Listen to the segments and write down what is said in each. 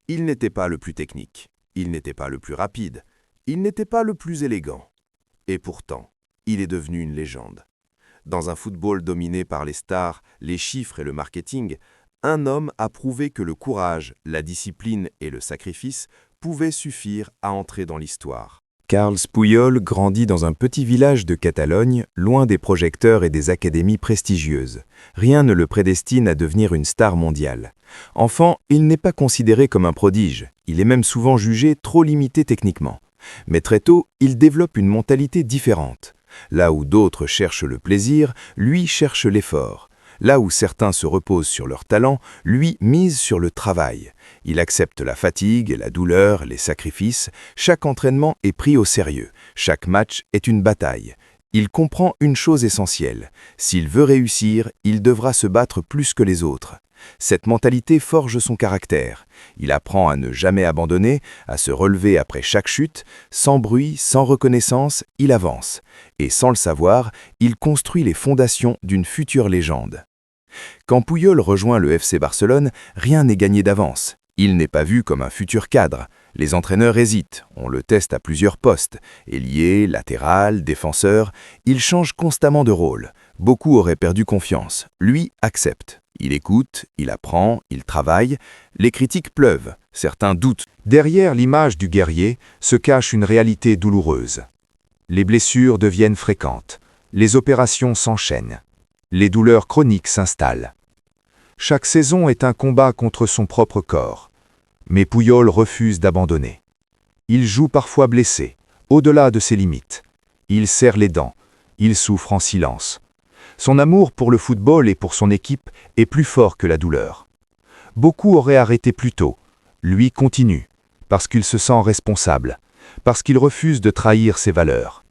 Il n'était pas le plus technique, il n'était pas le plus rapide, il n'était pas le plus élégant. Et pourtant, il est devenu une légende. Dans un football dominé par les stars, les chiffres et le marketing, un homme a prouvé que le courage, la discipline et le sacrifice pouvaient suffire à entrer dans l'histoire. Carles Puyol grandit dans un petit village de Catalogne, loin des projecteurs et des académies prestigieuses. Rien ne le prédestine à devenir une star mondiale. Enfant, il n'est pas considéré comme un prodige, il est même souvent jugé trop limité techniquement. Mais très tôt, il développe une mentalité différente. Là où d'autres cherchent le plaisir, lui cherche l'effort. Là où certains se reposent sur leur talent, lui mise sur le travail. Il accepte la fatigue, la douleur, les sacrifices. Chaque entraînement est pris au sérieux. Chaque match est une bataille. Il comprend une chose essentielle. S'il veut réussir, il devra se battre plus que les autres. Cette mentalité forge son caractère. Il apprend à ne jamais abandonner, à se relever après chaque chute. Sans bruit, sans reconnaissance, il avance. Et sans le savoir, il construit les fondations d'une future légende. Quand Puyol rejoint le FC Barcelone, rien n'est gagné d'avance. Il n'est pas vu comme un futur cadre. Les entraîneurs hésitent, on le teste à plusieurs postes. Ailier, latéral, défenseur, il change constamment de rôle. Beaucoup auraient perdu confiance. Lui accepte. Il écoute, il apprend, il travaille. Les critiques pleuvent, certains doutent. Derrière l'image du guerrier se cache une réalité douloureuse. Les blessures deviennent fréquentes. Les opérations s'enchaînent. Les douleurs chroniques s'installent. Chaque saison est un combat contre son propre corps. Mais Puyol refuse d'abandonner. Il joue parfois blessé, au-delà de ses limites. Il serre les dents, il souffre en silence. Son amour pour le football et pour son équipe est plus fort que la douleur. Beaucoup auraient arrêté plus tôt. Lui continue, parce qu'il se sent responsable, parce qu'il refuse de trahir ses valeurs.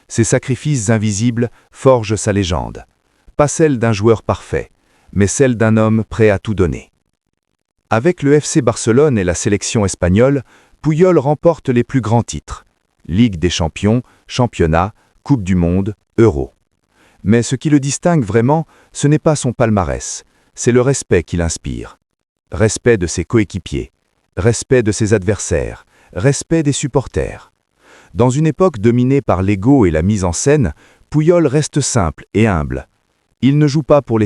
Ses sacrifices invisibles forgent sa légende. Pas celle d'un joueur parfait, mais celle d'un homme prêt à tout donner. Avec le FC Barcelone et la sélection espagnole, Puyol remporte les plus grands titres. Ligue des champions, championnat, Coupe du monde, Euro. Mais ce qui le distingue vraiment, ce n'est pas son palmarès, c'est le respect qu'il inspire. Respect de ses coéquipiers, respect de ses adversaires, respect des supporters. Dans une époque dominée par l'ego et la mise en scène, Puyol reste simple et humble. Il ne joue pas pour les